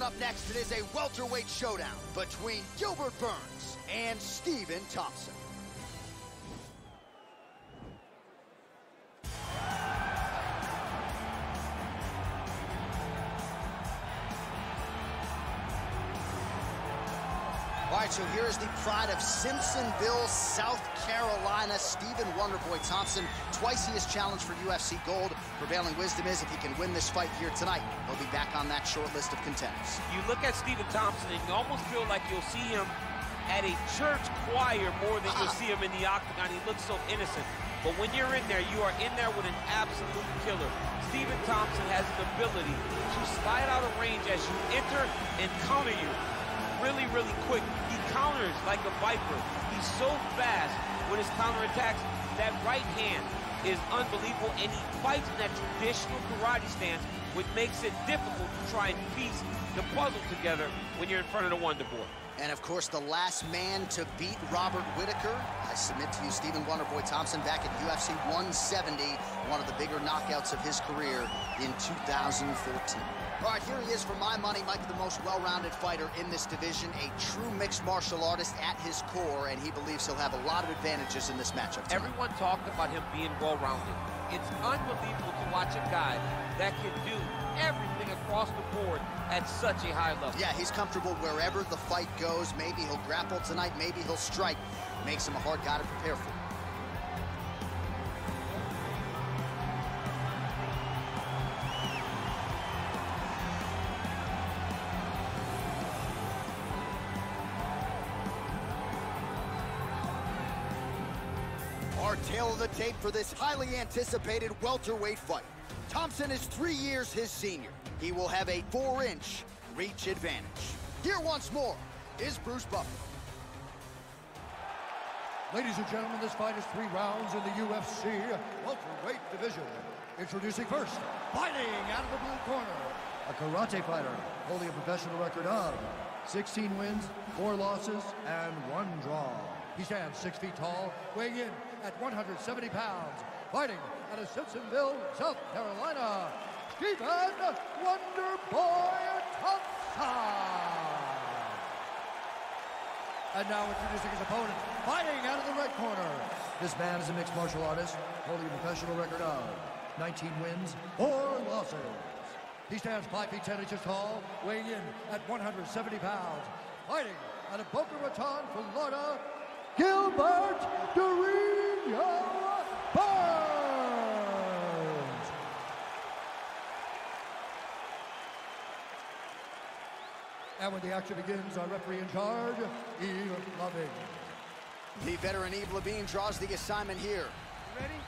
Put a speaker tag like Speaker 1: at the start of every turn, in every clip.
Speaker 1: up next, it is a welterweight showdown between Gilbert Burns and Stephen Thompson. All right, so here is the pride of Simpsonville, South Carolina, Stephen Wonderboy Thompson. Twice he has challenged for UFC gold. Prevailing wisdom is if he can win this fight here tonight, he'll be back on that short list of contenders.
Speaker 2: You look at Stephen Thompson and you almost feel like you'll see him at a church choir more than you'll see him in the octagon. He looks so innocent. But when you're in there, you are in there with an absolute killer. Stephen Thompson has an ability to slide out of range as you enter and counter you. Really, really quick. He counters like a viper. He's so fast with his counterattacks. That right hand is unbelievable, and he fights in that traditional karate stance, which makes it difficult to try and piece the puzzle together when you're in front of the Wonder Boy.
Speaker 1: And of course, the last man to beat Robert Whittaker, I submit to you, Stephen Wonderboy Thompson, back at UFC 170, one of the bigger knockouts of his career in 2014. All right, here he is for my money, Mike, the most well-rounded fighter in this division, a true mixed martial artist at his core, and he believes he'll have a lot of advantages in this matchup tonight.
Speaker 2: Everyone talked about him being well-rounded. It's unbelievable to watch a guy that can do everything across the board at such a high level.
Speaker 1: Yeah, he's comfortable wherever the fight goes. Maybe he'll grapple tonight, maybe he'll strike. Makes him a hard guy to prepare for. Our tale of the tape for this highly anticipated welterweight fight. Thompson is 3 years his senior. He will have a 4-inch reach advantage. Here once more is Bruce Buffer.
Speaker 3: Ladies and gentlemen, this fight is 3 rounds in the UFC welterweight division. Introducing first, fighting out of the blue corner, a karate fighter holding a professional record of 16 wins, 4 losses, and 1 draw. He stands 6 feet tall, weighing in at 170 pounds, fighting out of Simpsonville, South Carolina, Stephen Wonderboy Thompson. And now introducing his opponent, fighting out of the red corner. This man is a mixed martial artist, holding a professional record of 19 wins, 4 losses. He stands 5 feet 10 inches tall, weighing in at 170 pounds, fighting out of Boca Raton, Florida, Gilbert Burns. And when the action begins, our referee in charge, Eve Loving.
Speaker 1: The veteran Eve Levine draws the assignment here.
Speaker 2: Ready?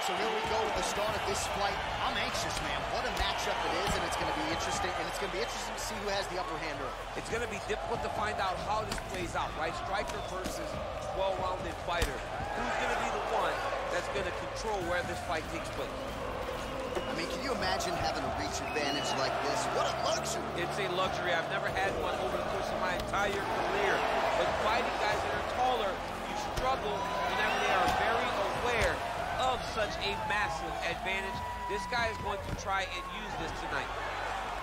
Speaker 1: So here we go with the start of this fight. I'm anxious, man. What a matchup it is, and it's going to be interesting. And it's going to be interesting to see who has the upper hand early.
Speaker 2: It's going to be difficult to find out how this plays out, right? Striker versus well-rounded fighter. Who's going to be the one that's going to control where this fight takes place?
Speaker 1: I mean, can you imagine having a reach advantage like this? What a luxury.
Speaker 2: It's a luxury. I've never had one over the course of my entire career. But fighting guys that are taller, you struggle whenever they are very aware of such a massive advantage. This guy is going to try and use this tonight.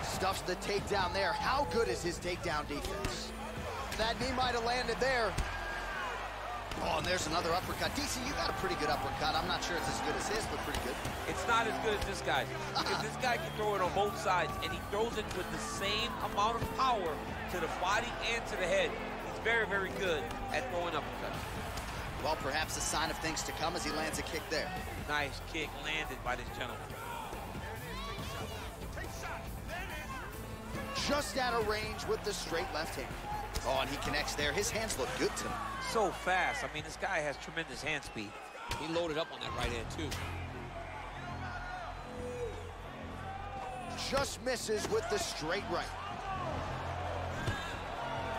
Speaker 1: Stuffs the takedown there. How good is his takedown defense? That knee might have landed there. Oh, and there's another uppercut. DC, you got a pretty good uppercut. I'm not sure it's as good as his, but pretty good.
Speaker 2: It's not as good as this guy's. Because this guy can throw it on both sides, and he throws it with the same amount of power to the body and to the head. He's very, very good at throwing uppercuts.
Speaker 1: Well, perhaps a sign of things to come as he lands a kick there.
Speaker 2: Nice kick landed by this gentleman.
Speaker 1: Just out of range with the straight left hand. Oh, and he connects there. His hands look good tonight.
Speaker 2: So fast. I mean, this guy has tremendous hand speed. He loaded up on that right hand, too.
Speaker 1: Just misses with the straight right.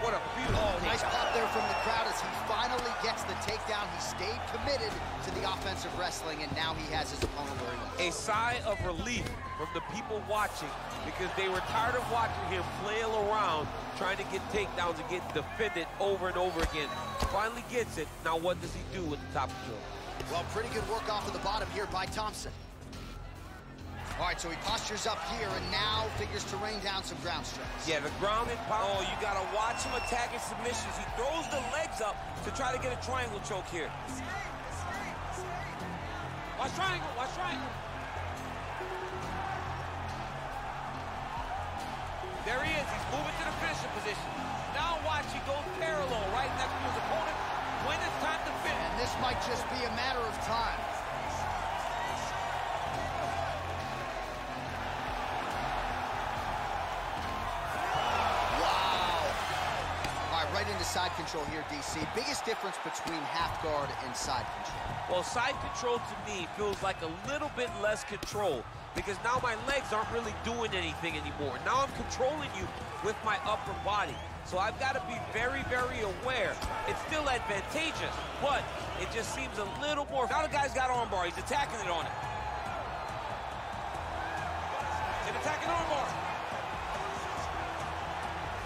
Speaker 2: Boy, what a beautiful
Speaker 1: nice pop there from the crowd as he finally gets the takedown. He stayed committed to the offensive wrestling, and now he has his opponent where he wants.
Speaker 2: A sigh of relief from the people watching, because they were tired of watching him flail around trying to get takedowns and get defended over and over again. Finally gets it. Now what does he do with the top control?
Speaker 1: Well, pretty good work off of the bottom here by Thompson. All right, so he postures up here and now figures to rain down some ground strikes.
Speaker 2: Yeah, the ground and pound. Oh, you got to watch him attacking submissions. He throws the legs up to try to get a triangle choke here. Watch triangle, watch triangle. There he is. He's moving to the finishing position. Now watch, he goes parallel right next to his opponent when it's time to finish.
Speaker 1: And this might just be a matter of time. Right into side control here, DC. Biggest difference between half guard and side control?
Speaker 2: Well, side control to me feels like a little bit less control because now my legs aren't really doing anything anymore. Now I'm controlling you with my upper body. So I've got to be very, very aware. It's still advantageous, but it just seems a little more. Now the guy's got armbar. He's attacking it on it. He's attacking armbar.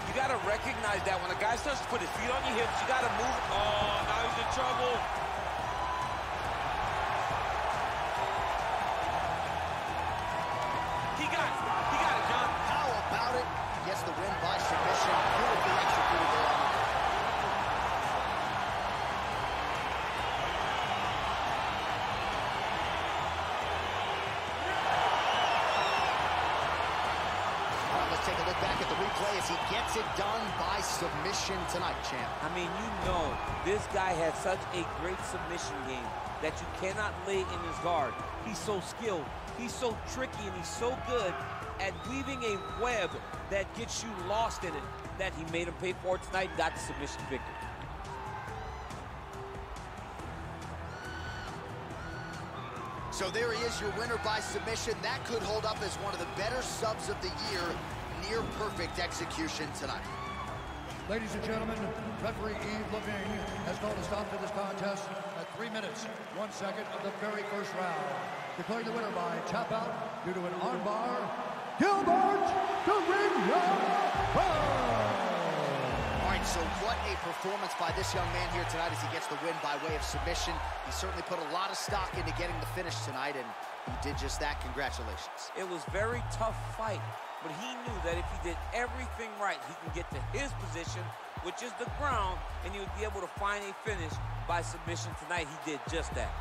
Speaker 2: You got to recognize that when a guy starts to put his feet on your hips, you got to move. Oh, now he's in trouble. He got it, John.
Speaker 1: How about it? Gets the win by submission. Beautifully executed there. Take a look back at the replay as he gets it done by submission tonight, champ.
Speaker 2: I mean, you know, this guy has such a great submission game that you cannot lay in his guard. He's so skilled, he's so tricky, and he's so good at weaving a web that gets you lost in it that he made him pay for it tonight and got the submission victory.
Speaker 1: So there he is, your winner by submission. That could hold up as one of the better subs of the year. Near perfect execution tonight.
Speaker 3: Ladies and gentlemen, referee Yves Levine has called a stop to this contest at 3 minutes, 1 second of the very first round. Declaring the winner by tap out due to an armbar, Gilbert the Ring
Speaker 1: All right, so what a performance by this young man here tonight as he gets the win by way of submission. He certainly put a lot of stock into getting the finish tonight, and he did just that. Congratulations.
Speaker 2: It was a very tough fight. But he knew that if he did everything right, he can get to his position, which is the ground, and he would be able to find a finish by submission tonight. He did just that.